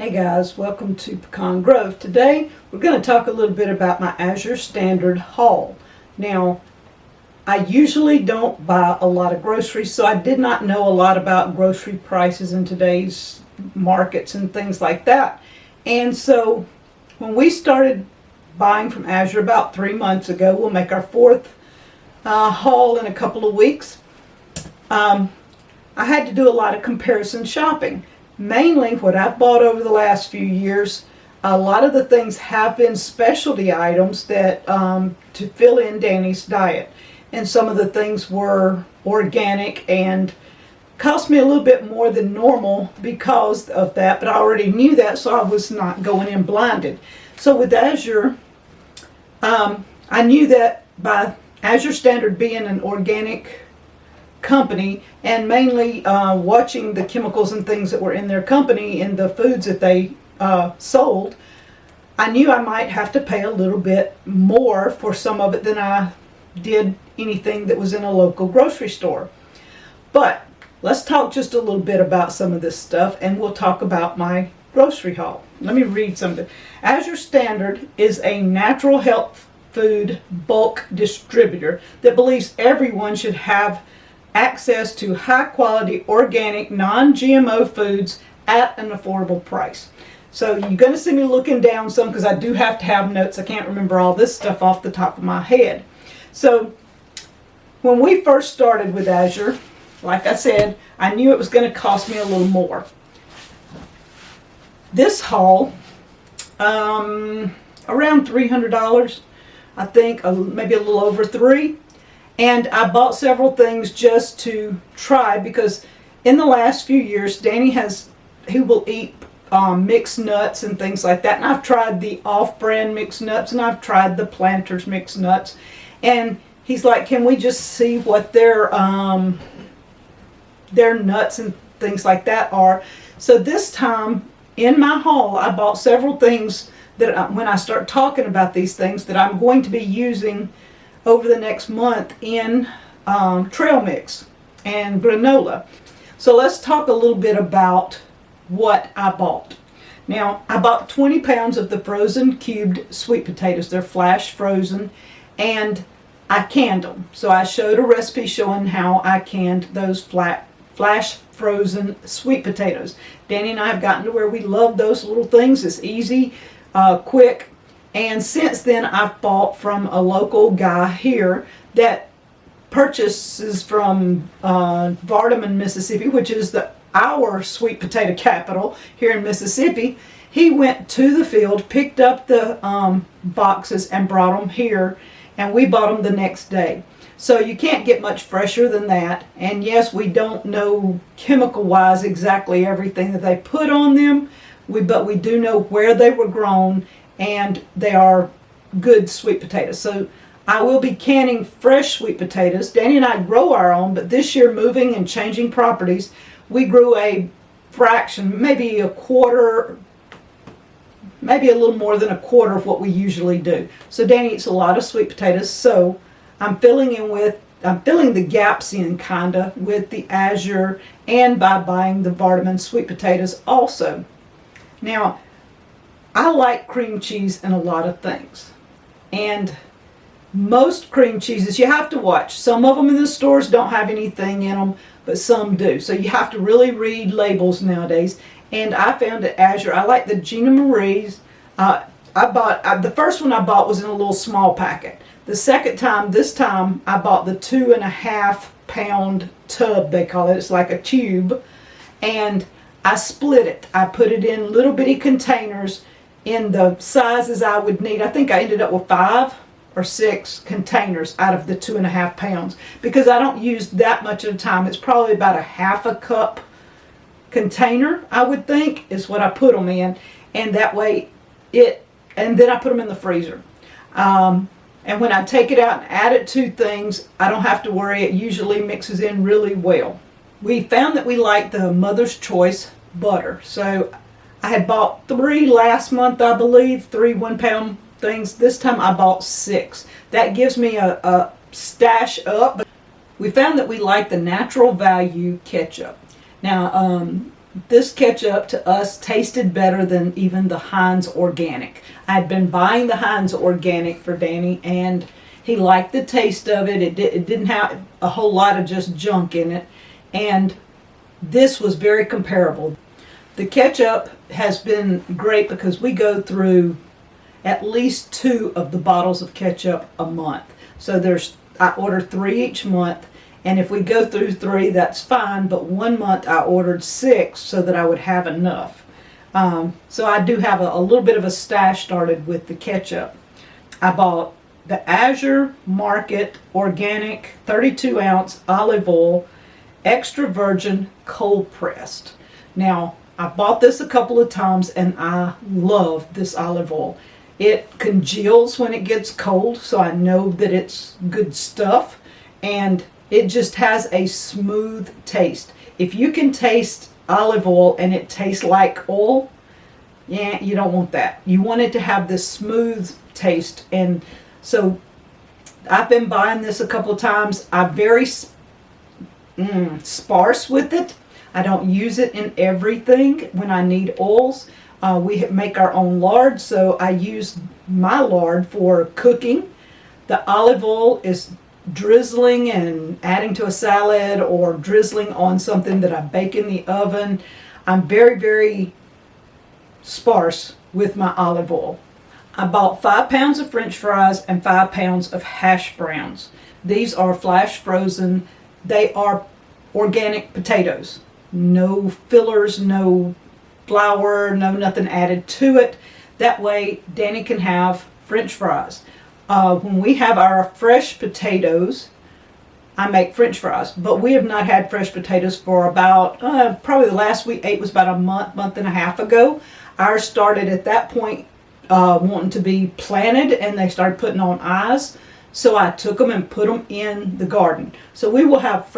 Hey guys, welcome to Pecan Grove. Today we're going to talk a little bit about my Azure Standard haul. Now, I usually don't buy a lot of groceries, so I did not know a lot about grocery prices in today's markets and things like that. And so when we started buying from Azure about 3 months ago, we'll make our fourth haul in a couple of weeks. I had to do a lot of comparison shopping. Mainly what I've bought over the last few years, a lot of the things have been specialty items that to fill in Danny's diet. And some of the things were organic and cost me a little bit more than normal because of that, but I already knew that, so I was not going in blinded. So with Azure, I knew that by Azure Standard being an organic company and mainly watching the chemicals and things that were in their company in the foods that they sold, I knew I might have to pay a little bit more for some of it than I did anything that was in a local grocery store. But let's talk just a little bit about some of this stuff, and we'll talk about my grocery haul. Let me read something. Azure Standard is a natural health food bulk distributor that believes everyone should have access to high quality organic non-GMO foods at an affordable price. So you're going to see me looking down some because I do have to have notes. I can't remember all this stuff off the top of my head. So when we first started with Azure, like I said, I knew it was going to cost me a little more. This haul, around $300, I think, maybe a little over $3. And I bought several things just to try because in the last few years, Danny he will eat mixed nuts and things like that. And I've tried the off-brand mixed nuts and I've tried the Planters mixed nuts. And he's like, can we just see what their nuts and things like that are? So this time in my haul, I bought several things that when I start talking about these things that I'm going to be using over the next month in trail mix and granola. So let's talk a little bit about what I bought. Now, I bought 20 pounds of the frozen cubed sweet potatoes. They're flash frozen, and I canned them. So I showed a recipe showing how I canned those flash frozen sweet potatoes. Danny and I have gotten to where we love those little things. It's easy, quick. And since then, I've bought from a local guy here that purchases from Vardaman, Mississippi, which is our sweet potato capital here in Mississippi. He went to the field, picked up the boxes and brought them here, and we bought them the next day. So you can't get much fresher than that. And yes, we don't know chemical-wise exactly everything that they put on them, but we do know where they were grown, and they are good sweet potatoes. So I will be canning fresh sweet potatoes. Danny and I grow our own, but this year, moving and changing properties, we grew a fraction, maybe a quarter, maybe a little more than a quarter of what we usually do. So Danny eats a lot of sweet potatoes, so I'm filling the gaps in kinda with the Azure and by buying the Vardaman sweet potatoes also. Now, I like cream cheese in a lot of things, and most cream cheeses you have to watch. Some of them in the stores don't have anything in them, but some do. So you have to really read labels nowadays. And I found at Azure, I like the Gina Marie's. The first one I bought was in a little small packet. This time I bought the 2.5 pound tub, they call it. It's like a tube, and I split it. I put it in little bitty containers in the sizes I would need. I think I ended up with 5 or 6 containers out of the 2.5 pounds because I don't use that much at a time. It's probably about a half a cup container, I would think, is what I put them in, and that way and then I put them in the freezer. And when I take it out and add it to things, I don't have to worry. It usually mixes in really well. We found that we like the Mother's Choice butter, so I had bought 3 last month, I believe, 3 1-pound things. This time I bought 6. That gives me a stash up. We found that we like the Natural Value ketchup. Now, this ketchup to us tasted better than even the Heinz Organic. I'd been buying the Heinz Organic for Danny, and he liked the taste of it. It didn't have a whole lot of just junk in it, and this was very comparable. The ketchup has been great because we go through at least 2 of the bottles of ketchup a month. So I order 3 each month, and if we go through 3, that's fine, but one month I ordered 6 so that I would have enough. So I do have a little bit of a stash started with the ketchup. I bought the Azure Market Organic 32 ounce olive oil, extra virgin cold pressed. Now, I bought this a couple of times and I love this olive oil. It congeals when it gets cold, so I know that it's good stuff, and it just has a smooth taste. If you can taste olive oil and it tastes like oil, yeah, you don't want that. You want it to have this smooth taste. And so I've been buying this a couple of times. I'm very sparse with it. I don't use it in everything when I need oils. We make our own lard, so I use my lard for cooking. The olive oil is drizzling and adding to a salad or drizzling on something that I bake in the oven. I'm very, very sparse with my olive oil. I bought 5 pounds of French fries and 5 pounds of hash browns. These are flash frozen. They are organic potatoes. No fillers, no flour, no nothing added to it. That way Danny can have French fries. When we have our fresh potatoes, I make French fries, but we have not had fresh potatoes for about, probably the last we ate was about a month and a half ago. Ours started at that point wanting to be planted, and they started putting on eyes. So I took them and put them in the garden. So we will have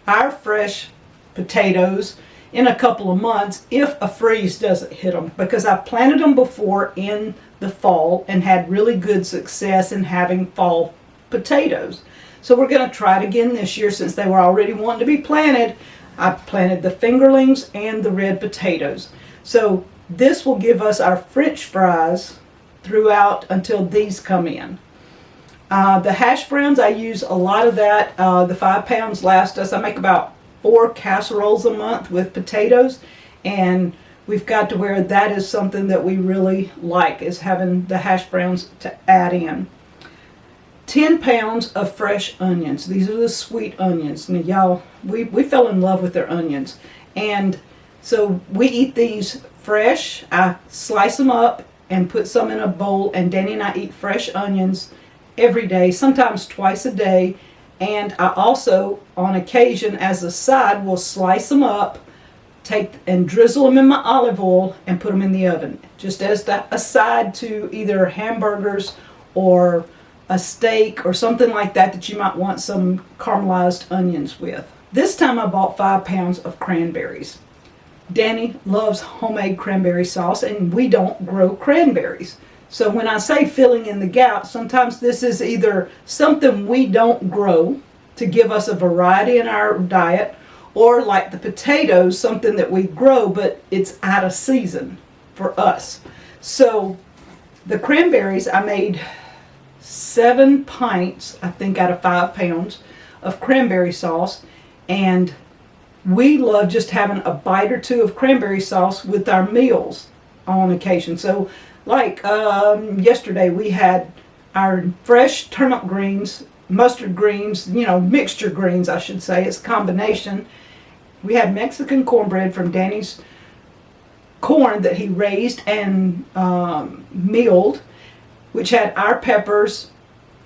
our fresh potatoes in a couple of months if a freeze doesn't hit them, because I planted them before in the fall and had really good success in having fall potatoes. So we're going to try it again this year since they were already wanting to be planted. I planted the fingerlings and the red potatoes. So this will give us our French fries throughout until these come in. The hash browns, I use a lot of that. The 5 pounds last us. I make about 4 casseroles a month with potatoes, and we've got to where that is something that we really like, is having the hash browns to add in. 10 pounds of fresh onions. These are the sweet onions. Now, y'all, we fell in love with their onions, and so we eat these fresh. I slice them up and put some in a bowl, and Danny and I eat fresh onions every day, sometimes twice a day. And I also, on occasion, as a side, will slice them up, take and drizzle them in my olive oil, and put them in the oven, just as a side to either hamburgers or a steak or something like that that you might want some caramelized onions with. This time I bought 5 pounds of cranberries. Danny loves homemade cranberry sauce, and we don't grow cranberries. So when I say filling in the gap, sometimes this is either something we don't grow to give us a variety in our diet, or like the potatoes, something that we grow but it's out of season for us. So the cranberries, I made 7 pints, I think, out of 5 pounds of cranberry sauce, and we love just having a bite or 2 of cranberry sauce with our meals on occasion. So like yesterday we had our fresh turnip greens, mustard greens, mixture greens I should say, it's a combination. We had Mexican cornbread from Danny's corn that he raised and milled, which had our peppers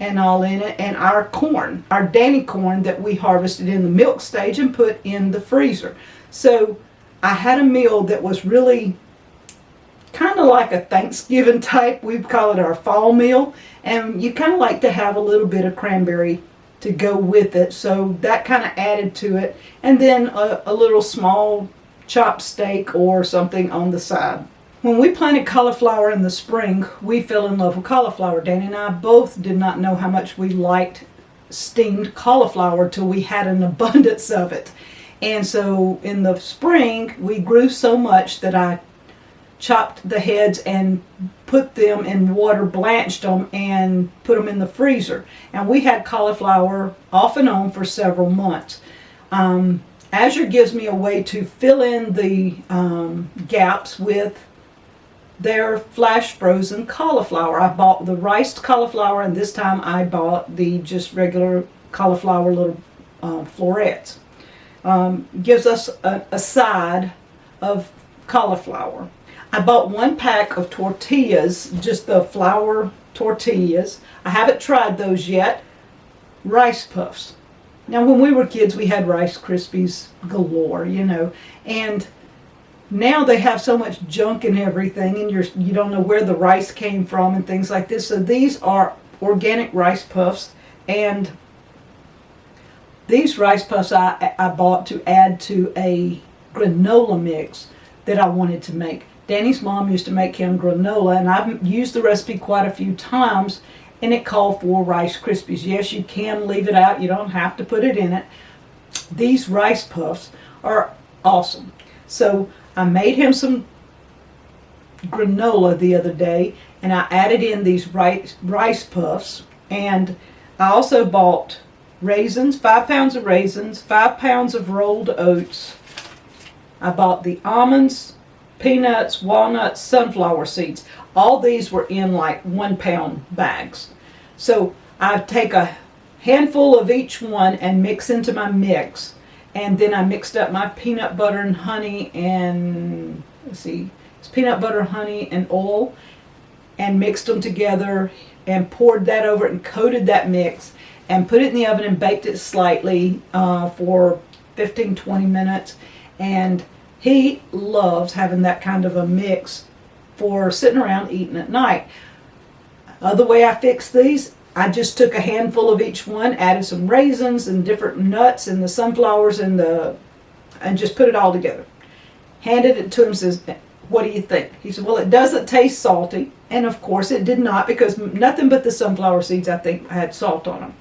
and all in it, and our corn, our Danny corn that we harvested in the milk stage and put in the freezer. So I had a meal that was really kind of like a Thanksgiving type. We call it our fall meal, and you kind of like to have a little bit of cranberry to go with it, so that kind of added to it, and then a little small chopped steak or something on the side. When we planted cauliflower in the spring, we fell in love with cauliflower. Danny and I both did not know how much we liked steamed cauliflower till we had an abundance of it. And so in the spring, we grew so much that I chopped the heads and put them in water, blanched them, and put them in the freezer. And we had cauliflower off and on for several months. Azure gives me a way to fill in the gaps with their flash frozen cauliflower. I bought the riced cauliflower, and this time I bought the just regular cauliflower little florets. Gives us a side of cauliflower. I bought 1 pack of tortillas, just the flour tortillas. I haven't tried those yet. Rice puffs. Now, when we were kids, we had Rice Krispies galore, you know, and now they have so much junk and everything, and you don't know where the rice came from and things like this. So these are organic rice puffs, and these rice puffs I bought to add to a granola mix that I wanted to make. Danny's mom used to make him granola, and I've used the recipe quite a few times, and it called for Rice Krispies. Yes, you can leave it out. You don't have to put it in it. These rice puffs are awesome. So I made him some granola the other day, and I added in these rice puffs, and I also bought raisins, 5 pounds of raisins, 5 pounds of rolled oats. I bought the almonds, peanuts, walnuts, sunflower seeds. All these were in like 1 pound bags. So I take a handful of each one and mix into my mix. And then I mixed up my peanut butter and honey and, let's see, it's peanut butter, honey, and oil, and mixed them together and poured that over it and coated that mix and put it in the oven and baked it slightly for 15-20 minutes. And he loves having that kind of a mix for sitting around eating at night. Other way I fixed these, I just took a handful of each one, added some raisins and different nuts and the sunflowers and just put it all together. Handed it to him, says, "What do you think?" He said, "Well, it doesn't taste salty." And of course it did not, because nothing but the sunflower seeds, I think, had salt on them.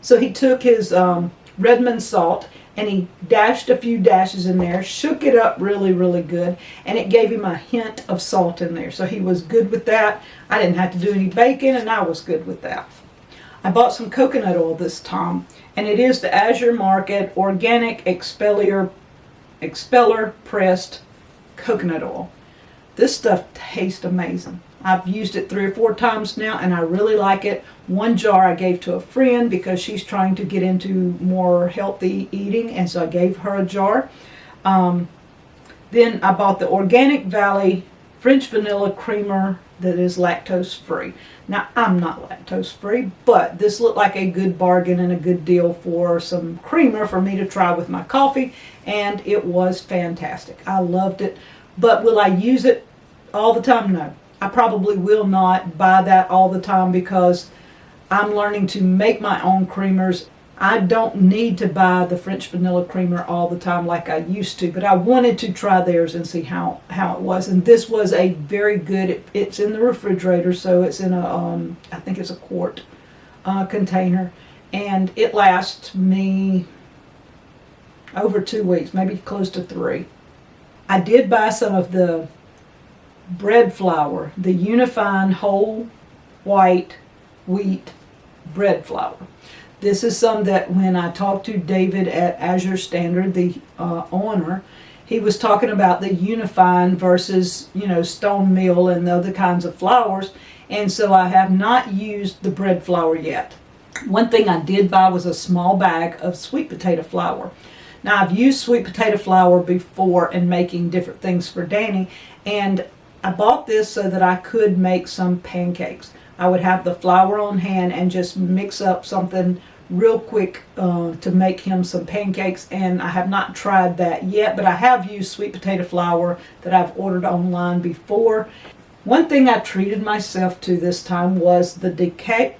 So he took his Redmond salt and he dashed a few dashes in there, shook it up really, really good, and it gave him a hint of salt in there. So he was good with that. I didn't have to do any baking, and I was good with that. I bought some coconut oil this time, and it is the Azure Market Organic Expeller Pressed Coconut Oil. This stuff tastes amazing. I've used it 3 or 4 times now, and I really like it. 1 jar I gave to a friend because she's trying to get into more healthy eating, and so I gave her a jar. Then I bought the Organic Valley French Vanilla Creamer that is lactose free. Now, I'm not lactose free, but this looked like a good bargain and a good deal for some creamer for me to try with my coffee, and it was fantastic. I loved it. But will I use it all the time? No. I probably will not buy that all the time because I'm learning to make my own creamers. I don't need to buy the French vanilla creamer all the time like I used to, but I wanted to try theirs and see how it was. And this was a very good, it's in the refrigerator, so it's in a, I think it's a quart container, and it lasts me over 2 weeks, maybe close to 3. I did buy some of the bread flour, the Unifine whole white wheat bread flour. This is some that when I talked to David at Azure Standard, the owner, he was talking about the Unifine versus, stone meal and the other kinds of flours, and so I have not used the bread flour yet. One thing I did buy was a small bag of sweet potato flour. Now, I've used sweet potato flour before in making different things for Danny, and I bought this so that I could make some pancakes. I would have the flour on hand and just mix up something real quick to make him some pancakes, and I have not tried that yet, but I have used sweet potato flour that I've ordered online before. One thing I treated myself to this time was the Deepsouth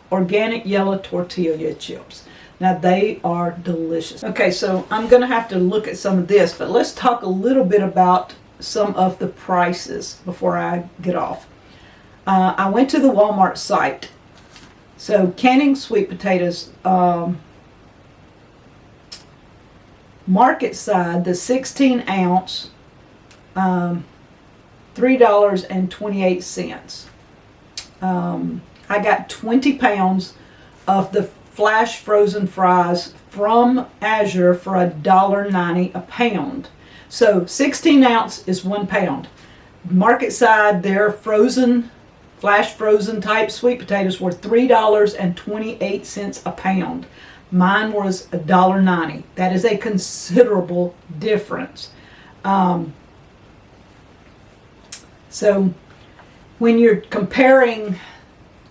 Organic Yellow Tortilla Chips. Now, they are delicious. Okay, so I'm going to have to look at some of this, but let's talk a little bit about some of the prices before I get off. I went to the Walmart site. So canning sweet potatoes, market side, the 16 ounce, $3.28. I got 20 pounds of the flash frozen fries from Azure for $1.90 a pound. So 16 ounce is 1 pound. Market side, their frozen, flash frozen type sweet potatoes were $3.28 a pound. Mine was $1.90. That is a considerable difference. So when you're comparing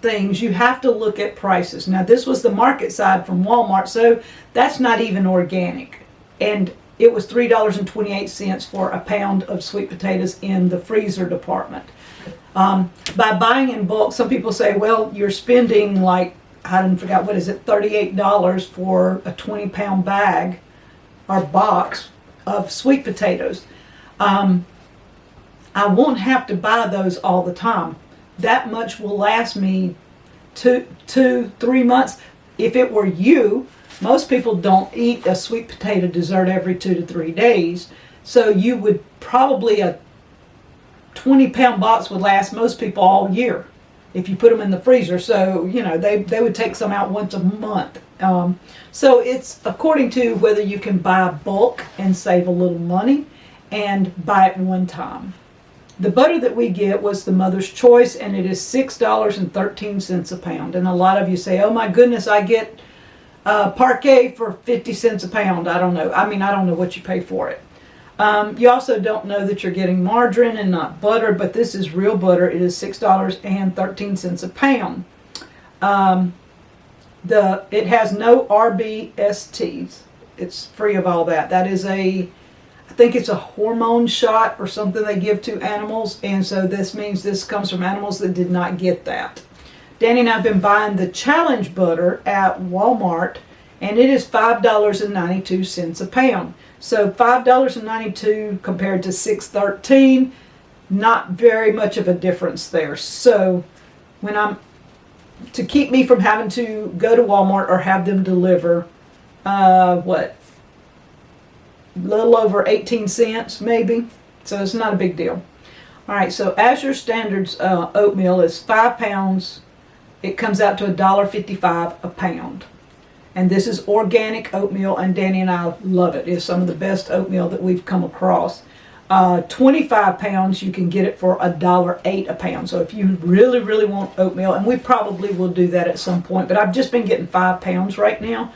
things, you have to look at prices. Now this was the market side from Walmart, so that's not even organic. And it was $3.28 for a pound of sweet potatoes in the freezer department. By buying in bulk, some people say, well, you're spending like, I forgot, what is it, $38 for a 20-pound bag or box of sweet potatoes. I won't have to buy those all the time. That much will last me 2-3 months. If it were you, most people don't eat a sweet potato dessert every 2 to 3 days. So you would probably, a 20-pound box would last most people all year if you put them in the freezer. So, you know, they would take some out once a month. So it's according to whether you can buy bulk and save a little money and buy it one time. The butter that we get was the Mother's Choice, and it is $6.13 a pound. And a lot of you say, oh my goodness, I get Parquet for 50 cents a pound. I don't know. I mean, I don't know what you pay for it. You also don't know that you're getting margarine and not butter, but this is real butter. It is $6.13 a pound. It has no RBSTs. It's free of all that. That is I think it's a hormone shot or something they give to animals, and so this means this comes from animals that did not get that. Danny and I have been buying the Challenge butter at Walmart, and it is $5.92 a pound. So $5.92 compared to $6.13, not very much of a difference there. So when to keep me from having to go to Walmart or have them deliver, a little over 18 cents maybe. So it's not a big deal. All right, so Azure Standard's oatmeal is 5 pounds. It comes out to $1.55 a pound. And this is organic oatmeal, and Danny and I love it. It's some of the best oatmeal that we've come across. 25 pounds, you can get it for $1.08 a pound. So if you really, really want oatmeal, and we probably will do that at some point, but I've just been getting 5 pounds right now.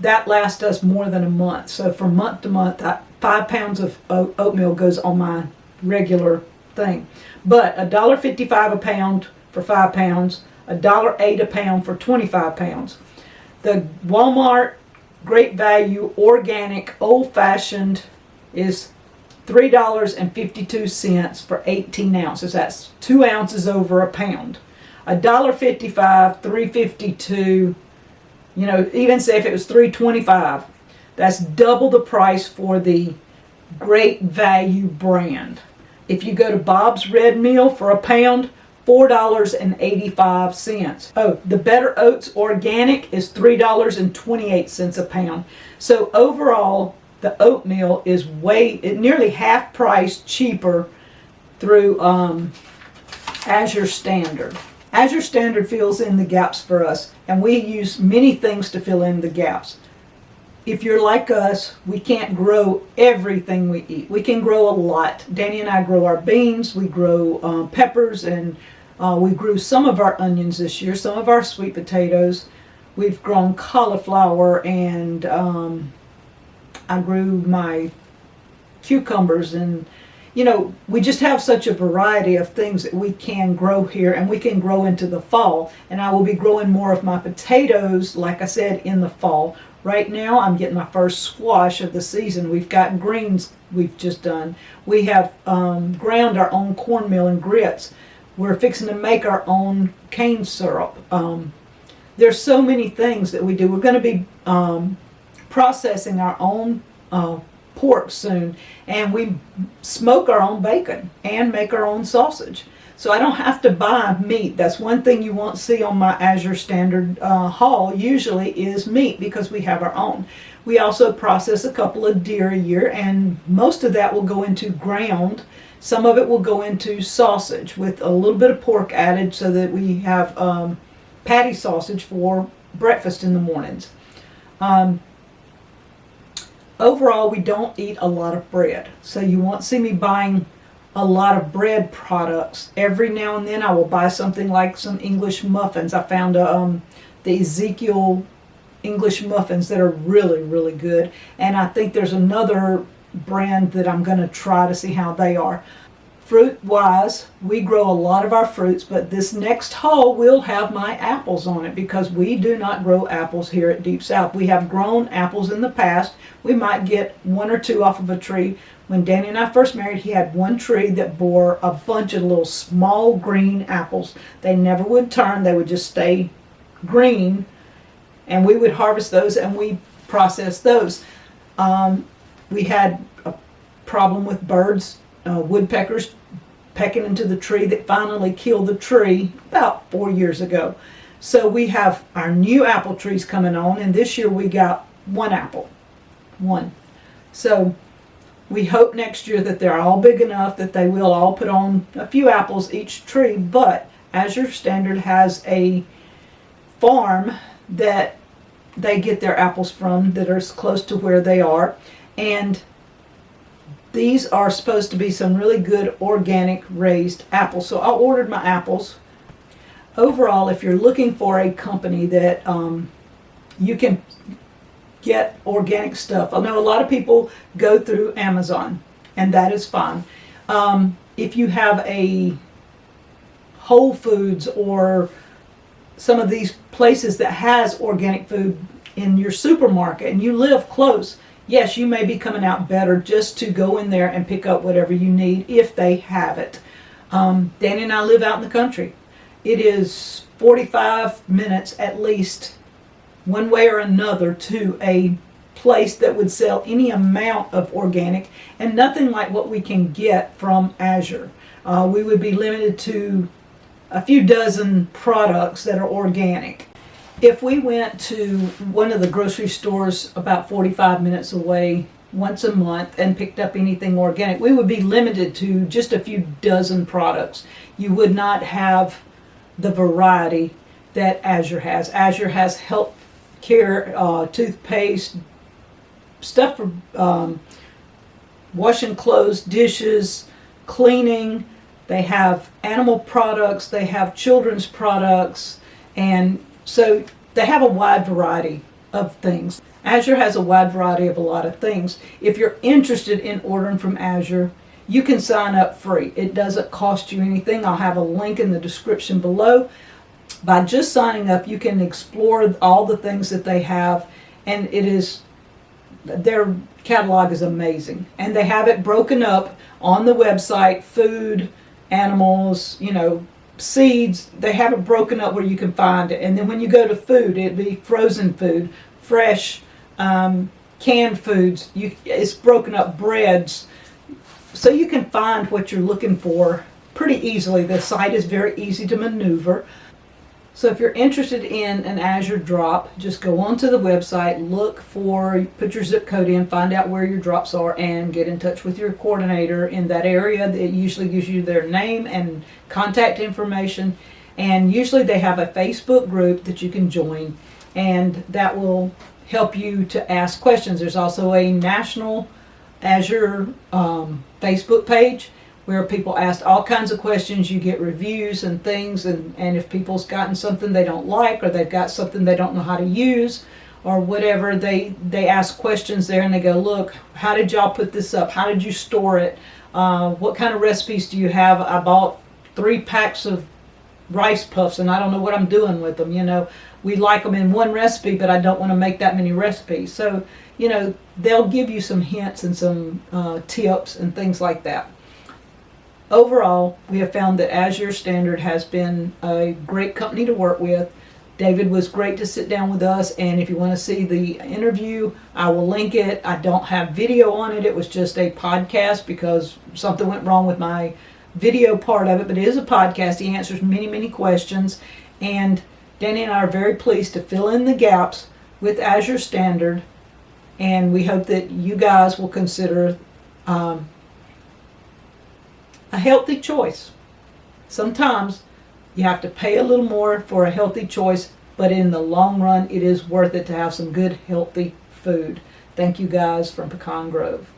That lasts us more than a month. So from month to month, 5 pounds of oatmeal goes on my regular thing. But $1.55 a pound for 5 pounds, $1.08 a pound for 25 pounds. The Walmart Great Value Organic Old Fashioned is $3.52 for 18 ounces. That's 2 ounces over a pound. $1.55, $3.52. You know, even say if it was $3.25, that's double the price for the Great Value brand. If you go to Bob's Red Meal for a pound, $4.85. Oh, the Better Oats Organic is $3.28 a pound. So overall, the oatmeal is nearly half price cheaper through Azure Standard. Azure Standard fills in the gaps for us, and we use many things to fill in the gaps. If you're like us, we can't grow everything we eat. We can grow a lot. Danny and I grow our beans, we grow peppers, and we grew some of our onions this year, some of our sweet potatoes. We've grown cauliflower, and I grew my cucumbers, and you know, we just have such a variety of things that we can grow here, and we can grow into the fall. And I will be growing more of my potatoes, like I said, in the fall. Right now, I'm getting my first squash of the season. We've got greens we've just done. We have ground our own cornmeal and grits. We're fixing to make our own cane syrup. There's so many things that we do. We're going to be processing our own pork soon, and we smoke our own bacon and make our own sausage. So I don't have to buy meat. That's one thing you won't see on my Azure Standard haul usually is meat, because we have our own. We also process a couple of deer a year, and most of that will go into ground. Some of it will go into sausage with a little bit of pork added so that we have patty sausage for breakfast in the mornings. Overall, we don't eat a lot of bread, so you won't see me buying a lot of bread products. Every now and then I will buy something like some English muffins. I found the Ezekiel English muffins that are really, really good, and I think there's another brand that I'm going to try to see how they are. Fruit wise, we grow a lot of our fruits, but this next haul will have my apples on it because we do not grow apples here at Deep South. We have grown apples in the past. We might get one or two off of a tree. When Danny and I first married, he had one tree that bore a bunch of little small green apples. They never would turn, they would just stay green, and we would harvest those and we process those. We had a problem with birds, woodpeckers pecking into the tree that finally killed the tree about 4 years ago. So we have our new apple trees coming on, and this year we got one apple. One. So we hope next year that they're all big enough that they will all put on a few apples each tree, but Azure Standard has a farm that they get their apples from that are close to where they are, and these are supposed to be some really good organic raised apples. So I ordered my apples. Overall, if you're looking for a company that you can get organic stuff, I know a lot of people go through Amazon, and that is fine. If you have a Whole Foods or some of these places that has organic food in your supermarket and you live close, yes, you may be coming out better just to go in there and pick up whatever you need if they have it. Danny and I live out in the country. It is 45 minutes at least, one way or another, to a place that would sell any amount of organic, and nothing like what we can get from Azure. We would be limited to a few dozen products that are organic. If we went to one of the grocery stores about 45 minutes away once a month and picked up anything organic, we would be limited to just a few dozen products. You would not have the variety that Azure has. Azure has health care, toothpaste, stuff for washing clothes, dishes, cleaning. They have animal products, they have children's products, and so they have a wide variety of things. Azure has a wide variety of a lot of things. If you're interested in ordering from Azure, you can sign up free. It doesn't cost you anything. I'll have a link in the description below. By just signing up, you can explore all the things that they have, and their catalog is amazing. And they have it broken up on the website: food, animals, seeds. They have it broken up where you can find it. And then when you go to food, it'd be frozen food, fresh, canned foods. It's broken up, breads. So you can find what you're looking for pretty easily. The site is very easy to maneuver. So if you're interested in an Azure drop, just go onto the website, put your zip code in, find out where your drops are, and get in touch with your coordinator in that area. It usually gives you their name and contact information, and usually they have a Facebook group that you can join, and that will help you to ask questions. There's also a national Azure Facebook page where people ask all kinds of questions. You get reviews and things, and if people's gotten something they don't like, or they've got something they don't know how to use, or whatever, they ask questions there, and they go, look, how did y'all put this up? How did you store it? What kind of recipes do you have? I bought 3 packs of rice puffs, and I don't know what I'm doing with them. We like them in one recipe, but I don't want to make that many recipes. So, they'll give you some hints and some tips and things like that. Overall, we have found that Azure Standard has been a great company to work with. David was great to sit down with us, and if you want to see the interview, I will link it. I don't have video on it. It was just a podcast because something went wrong with my video part of it, but it is a podcast. He answers many, many questions, and Danny and I are very pleased to fill in the gaps with Azure Standard And we hope that you guys will consider a healthy choice. Sometimes you have to pay a little more for a healthy choice, but in the long run, it is worth it to have some good, healthy food. Thank you guys from Pecan Grove.